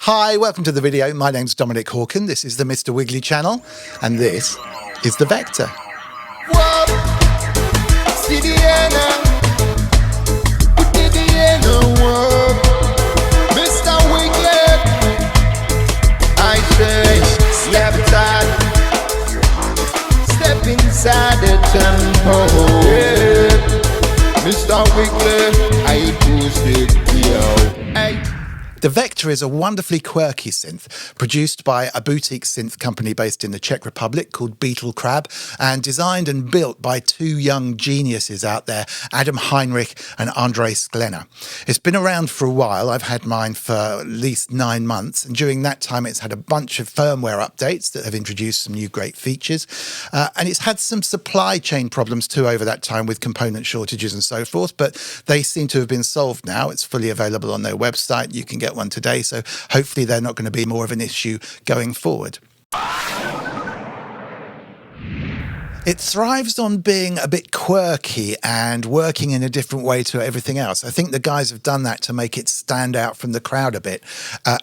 Hi, welcome to the video. My name's Dominic Hawken. This is the Mr. Wiggly channel, and this is the Vector. Mr. Wiggly, I say, step inside the temple. Mr. Wiggly, I push it, yo. Hey. The Vector is a wonderfully quirky synth produced by a boutique synth company based in the Czech Republic called Beetle Crab and designed and built by two young geniuses out there, Adam Heinrich and Andrei Sklenar. It's been around for a while. I've had mine for at least 9 months, and during that time it's had a bunch of firmware updates that have introduced some new great features, and it's had some supply chain problems too over that time with component shortages and so forth, but they seem to have been solved now. It's fully available on their website. You can get one today, so hopefully they're not going to be more of an issue going forward. It thrives on being a bit quirky and working in a different way to everything else. I think the guys have done that to make it stand out from the crowd a bit.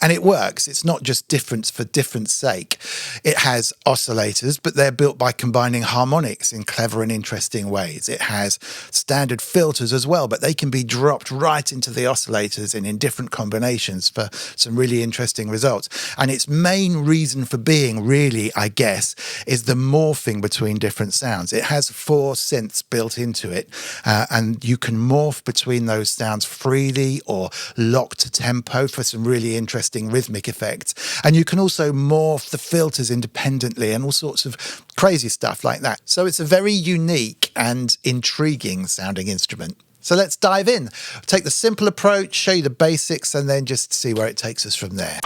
And it works. It's not just difference for difference sake. It has oscillators, but they're built by combining harmonics in clever and interesting ways. It has standard filters as well, but they can be dropped right into the oscillators and in different combinations for some really interesting results. And its main reason for being, really, I guess, is the morphing between different sounds. It has 4 synths built into it, and you can morph between those sounds freely or lock to tempo for some really interesting rhythmic effects. And you can also morph the filters independently and all sorts of crazy stuff like that. So it's a very unique and intriguing sounding instrument. So let's dive in. Take the simple approach, show you the basics, and then just see where it takes us from there.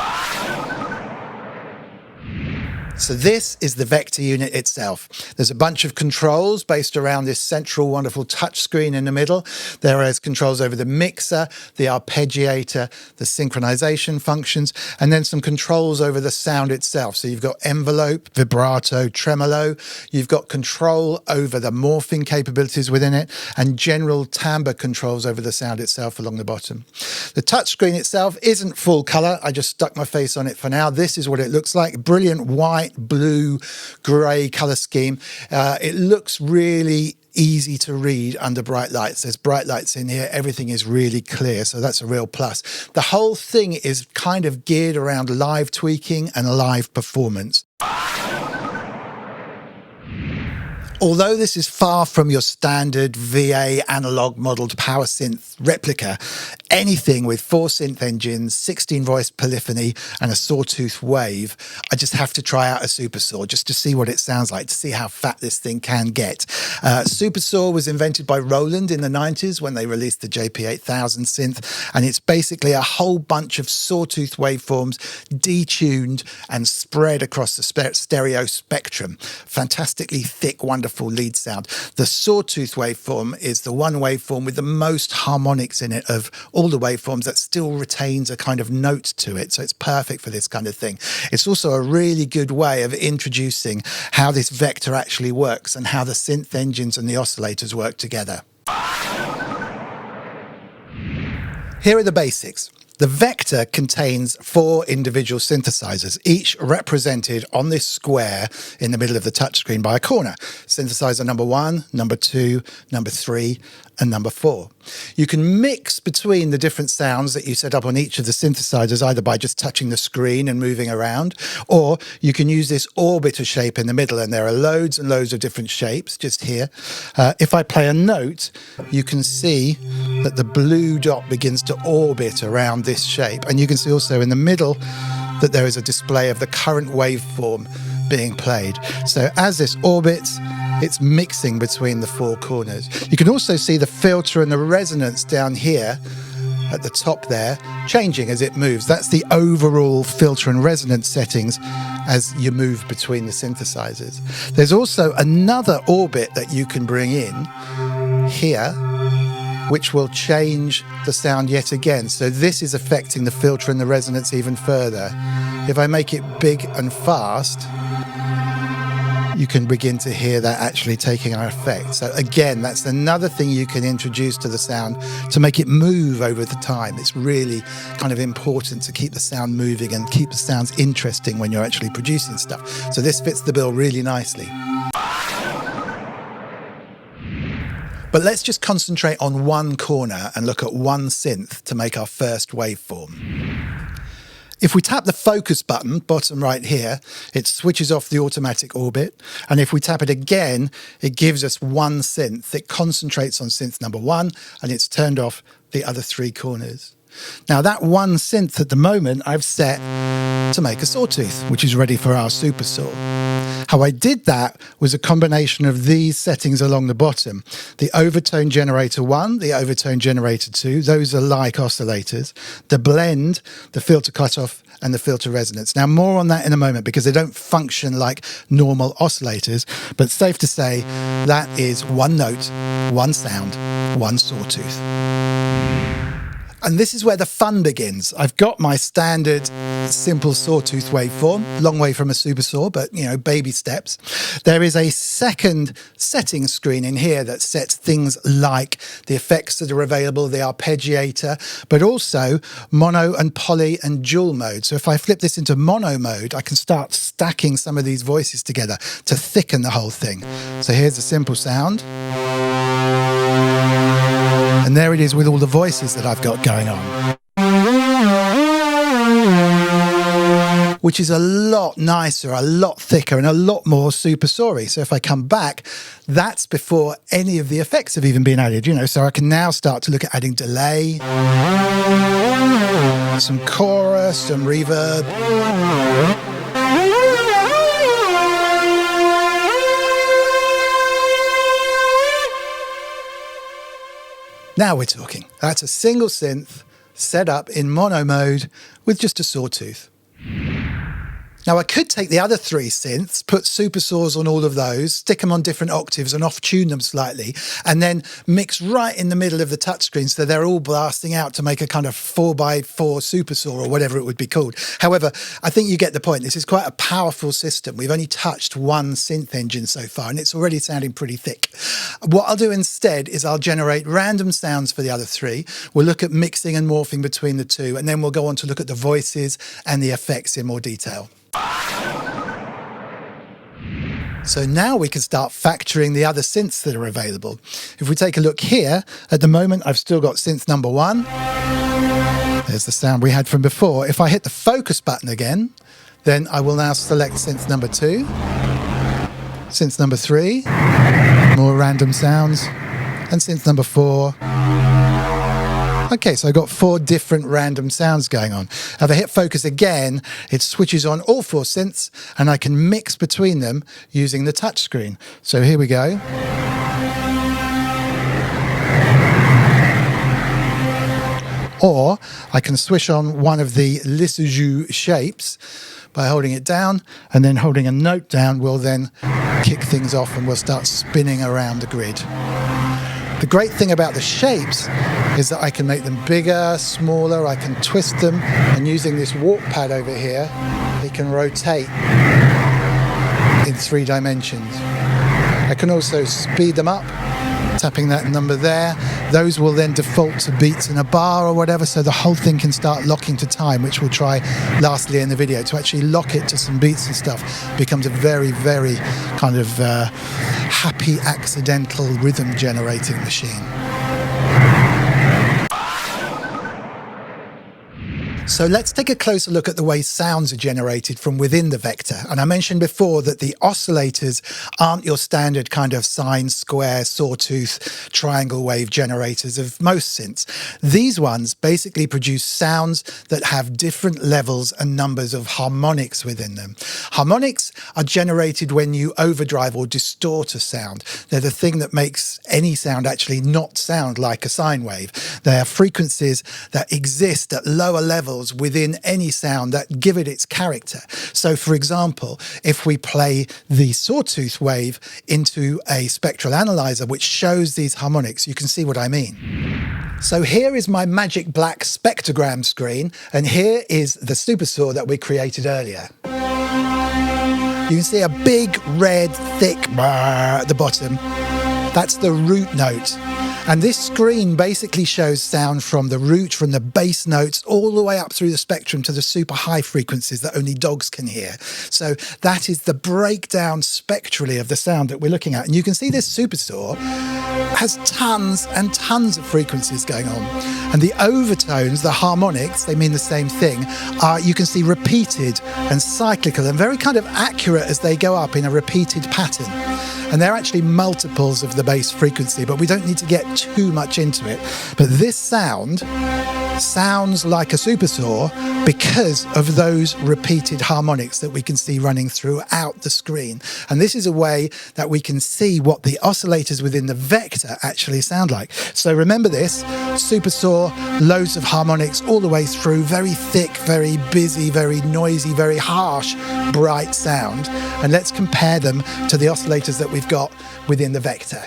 So this is the Vector unit itself. There's a bunch of controls based around this central wonderful touchscreen in the middle. There is controls over the mixer, the arpeggiator, the synchronization functions, and then some controls over the sound itself. So you've got envelope, vibrato, tremolo. You've got control over the morphing capabilities within it, and general timbre controls over the sound itself along the bottom. The touchscreen itself isn't full color. I just stuck my face on it for now. This is what it looks like. Brilliant white, blue, grey colour scheme. It looks really easy to read under bright lights. There's bright lights in here. Everything is really clear, so that's a real plus. The whole thing is kind of geared around live tweaking and live performance. Although this is far from your standard VA analog modelled power synth replica, anything with 4 synth engines, 16 voice polyphony and a sawtooth wave, I just have to try out a Super Saw just to see what it sounds like, to see how fat this thing can get. Super Saw was invented by Roland in the 90s when they released the JP8000 synth, and it's basically a whole bunch of sawtooth waveforms detuned and spread across the stereo spectrum. Fantastically thick, wonderful lead sound. The sawtooth waveform is the one waveform with the most harmonics in it of all the waveforms that still retains a kind of note to it. So it's perfect for this kind of thing. It's also a really good way of introducing how this Vector actually works and how the synth engines and the oscillators work together. Here are the basics. The Vector contains 4 individual synthesizers, each represented on this square in the middle of the touchscreen by a corner. Synthesizer number 1, number 2, number 3, and number 4. You can mix between the different sounds that you set up on each of the synthesizers either by just touching the screen and moving around, or you can use this orbiter shape in the middle, and there are loads and loads of different shapes just here. If I play a note, you can see that the blue dot begins to orbit around this shape, and you can see also in the middle that there is a display of the current waveform being played. So as this orbits, it's mixing between the 4 corners. You can also see the filter and the resonance down here at the top there changing as it moves. That's the overall filter and resonance settings as you move between the synthesizers. There's also another orbit that you can bring in here, which will change the sound yet again. So this is affecting the filter and the resonance even further. If I make it big and fast, you can begin to hear that actually taking an effect. So again, that's another thing you can introduce to the sound to make it move over the time. It's really kind of important to keep the sound moving and keep the sounds interesting when you're actually producing stuff. So this fits the bill really nicely. But let's just concentrate on one corner and look at one synth to make our first waveform. If we tap the focus button, bottom right here, it switches off the automatic orbit. And if we tap it again, it gives us one synth. It concentrates on synth number 1 and it's turned off the other 3 corners. Now that one synth at the moment I've set to make a sawtooth, which is ready for our super saw. How I did that was a combination of these settings along the bottom. The overtone generator 1, the overtone generator 2, those are like oscillators. The blend, the filter cutoff, and the filter resonance. Now more on that in a moment because they don't function like normal oscillators, but safe to say that is one note, one sound, one sawtooth. And this is where the fun begins. I've got my standard simple sawtooth waveform, long way from a super saw, but you know, baby steps. There is a second setting screen in here that sets things like the effects that are available, the arpeggiator, but also mono and poly and dual mode. So if I flip this into mono mode, I can start stacking some of these voices together to thicken the whole thing. So here's a simple sound. And there it is with all the voices that I've got going on. Which is a lot nicer, a lot thicker, and a lot more super saw-y. So if I come back, that's before any of the effects have even been added, you know, so I can now start to look at adding delay, some chorus, some reverb. Now we're talking. That's a single synth set up in mono mode with just a sawtooth. Now I could take the other 3 synths, put super saws on all of those, stick them on different octaves and off-tune them slightly, and then mix right in the middle of the touchscreen so they're all blasting out to make a kind of 4x4 super saw or whatever it would be called. However, I think you get the point. This is quite a powerful system. We've only touched one synth engine so far and it's already sounding pretty thick. What I'll do instead is I'll generate random sounds for the other 3. We'll look at mixing and morphing between the 2, and then we'll go on to look at the voices and the effects in more detail. So now we can start factoring the other synths that are available. If we take a look here, at the moment I've still got synth number 1. There's the sound we had from before. If I hit the focus button again, then I will now select synth number 2, synth number 3, more random sounds, and synth number 4. Okay, so I got 4 different random sounds going on. If I hit focus again, it switches on all 4 synths and I can mix between them using the touchscreen. So here we go. Or I can switch on one of the Lissajou shapes by holding it down, and then holding a note down will then kick things off and we'll start spinning around the grid. The great thing about the shapes is that I can make them bigger, smaller, I can twist them, and using this warp pad over here, it can rotate in 3 dimensions. I can also speed them up, tapping that number there. Those will then default to beats in a bar or whatever, so the whole thing can start locking to time, which we'll try lastly in the video. To actually lock it to some beats and stuff becomes a very, very kind of happy accidental rhythm generating machine. So let's take a closer look at the way sounds are generated from within the vector. And I mentioned before that the oscillators aren't your standard kind of sine, square, sawtooth, triangle wave generators of most synths. These ones basically produce sounds that have different levels and numbers of harmonics within them. Harmonics are generated when you overdrive or distort a sound. They're the thing that makes any sound actually not sound like a sine wave. They are frequencies that exist at lower levels within any sound that give it its character. So for example, if we play the sawtooth wave into a spectral analyzer which shows these harmonics, you can see what I mean. So here is my magic black spectrogram screen, and here is the super saw that we created earlier. You can see a big, red, thick brr at the bottom. That's the root note. And this screen basically shows sound from the root, from the bass notes, all the way up through the spectrum to the super high frequencies that only dogs can hear. So that is the breakdown spectrally of the sound that we're looking at. And you can see this supersaw has tons and tons of frequencies going on. And the overtones, the harmonics, they mean the same thing, are, you can see, repeated and cyclical and very kind of accurate as they go up in a repeated pattern. And they're actually multiples of the bass frequency, but we don't need to get too much into it. But this sound sounds like a supersaw because of those repeated harmonics that we can see running throughout the screen. And this is a way that we can see what the oscillators within the vector actually sound like. So remember this, supersaw, loads of harmonics all the way through, very thick, very busy, very noisy, very harsh, bright sound. And let's compare them to the oscillators that we've got within the vector.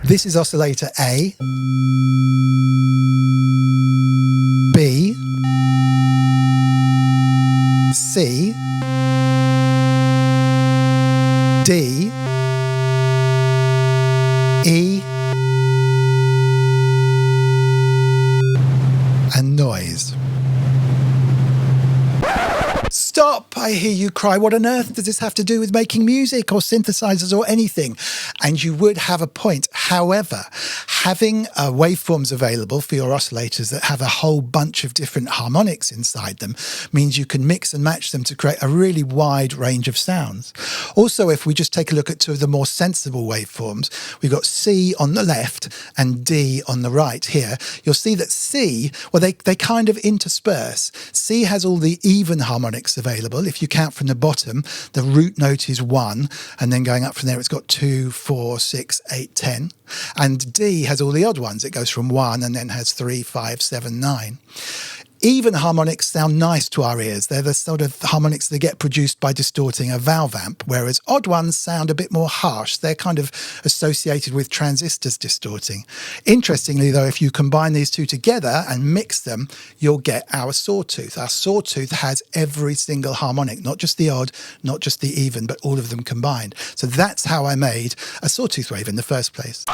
This is oscillator A, B, C, D, E, and noise. Stop, I hear you cry. What on earth does this have to do with making music or synthesizers or anything? And you would have a point. However, having waveforms available for your oscillators that have a whole bunch of different harmonics inside them means you can mix and match them to create a really wide range of sounds. Also, if we just take a look at two of the more sensible waveforms, we've got C on the left and D on the right here. You'll see that C, well, they kind of intersperse. C has all the even harmonics available. If you count from the bottom, the root note is 1, and then going up from there, it's got 2, 4, 6, 8, 10. And D has all the odd ones. It goes from 1 and then has 3, 5, 7, 9. Even harmonics sound nice to our ears. They're the sort of harmonics that get produced by distorting a valve amp, whereas odd ones sound a bit more harsh. They're kind of associated with transistors distorting. Interestingly, though, if you combine these two together and mix them, you'll get our sawtooth. Our sawtooth has every single harmonic, not just the odd, not just the even, but all of them combined. So that's how I made a sawtooth wave in the first place.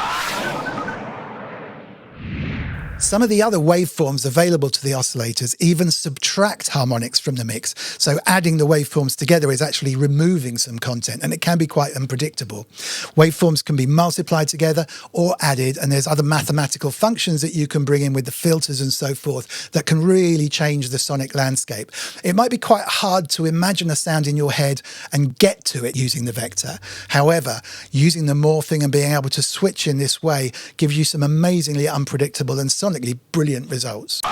Some of the other waveforms available to the oscillators even subtract harmonics from the mix. So adding the waveforms together is actually removing some content, and it can be quite unpredictable. Waveforms can be multiplied together or added, and there's other mathematical functions that you can bring in with the filters and so forth that can really change the sonic landscape. It might be quite hard to imagine a sound in your head and get to it using the vector. However, using the morphing and being able to switch in this way gives you some amazingly unpredictable and sonically brilliant results.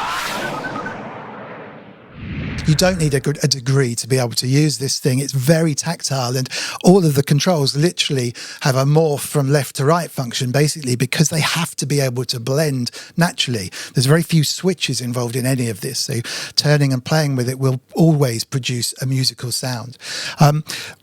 You don't need a degree to be able to use this thing. It's very tactile, and all of the controls literally have a morph from left to right function, basically because they have to be able to blend naturally. There's very few switches involved in any of this, so turning and playing with it will always produce a musical sound.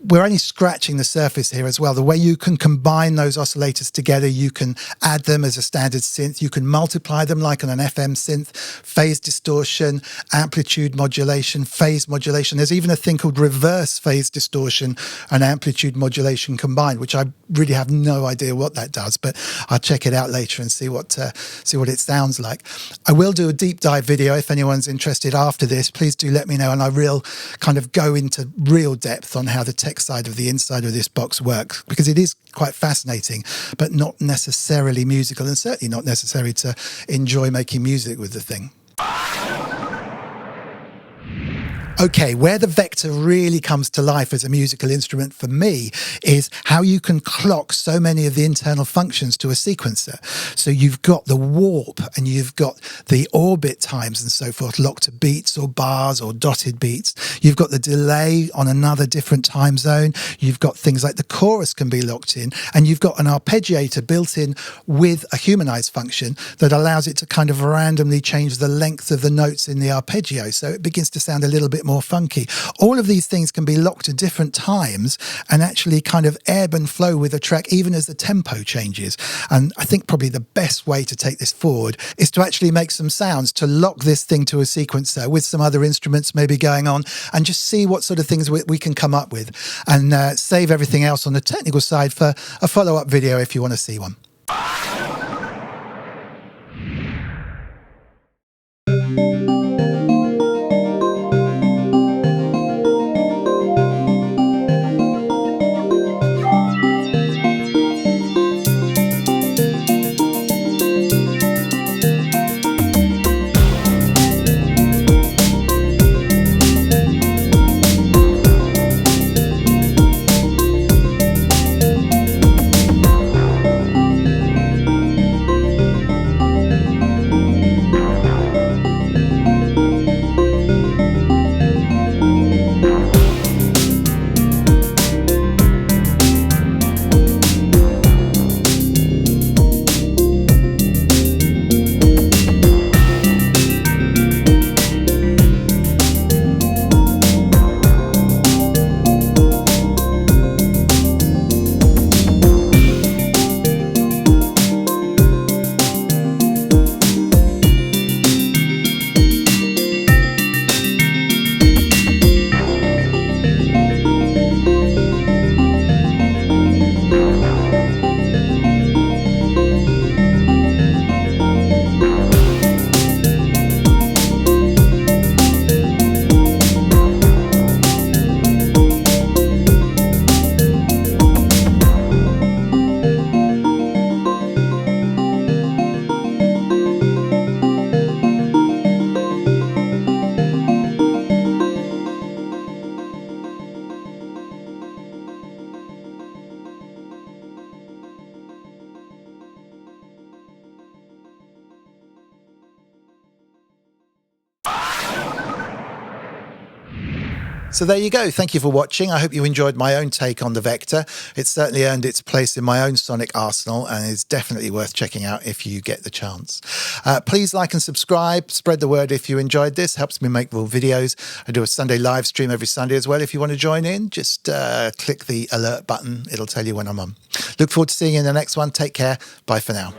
We're only scratching the surface here as well. The way you can combine those oscillators together, you can add them as a standard synth, you can multiply them like on an FM synth, phase distortion, amplitude modulation, phase modulation. There's even a thing called reverse phase distortion and amplitude modulation combined, which I really have no idea what that does, but I'll check it out later and see what it sounds like. I will do a deep dive video if anyone's interested after this. Please do let me know, and I will kind of go into real depth on how the tech side of the inside of this box works, because it is quite fascinating, but not necessarily musical, and certainly not necessary to enjoy making music with the thing. Okay, where the vector really comes to life as a musical instrument for me is how you can clock so many of the internal functions to a sequencer. So you've got the warp and you've got the orbit times and so forth locked to beats or bars or dotted beats. You've got the delay on another different time zone. You've got things like the chorus can be locked in, and you've got an arpeggiator built in with a humanized function that allows it to kind of randomly change the length of the notes in the arpeggio. So it begins to sound a little bit more more funky. All of these things can be locked at different times and actually kind of ebb and flow with the track even as the tempo changes. And I think probably the best way to take this forward is to actually make some sounds, to lock this thing to a sequencer with some other instruments maybe going on, and just see what sort of things we can come up with, and save everything else on the technical side for a follow-up video if you want to see one. So there you go. Thank you for watching. I hope you enjoyed my own take on the Vector. It's certainly earned its place in my own sonic arsenal and is definitely worth checking out if you get the chance. Please like and subscribe. Spread the word if you enjoyed this. Helps me make more videos. I do a Sunday live stream every Sunday as well. If you want to join in, just click the alert button. It'll tell you when I'm on. Look forward to seeing you in the next one. Take care. Bye for now.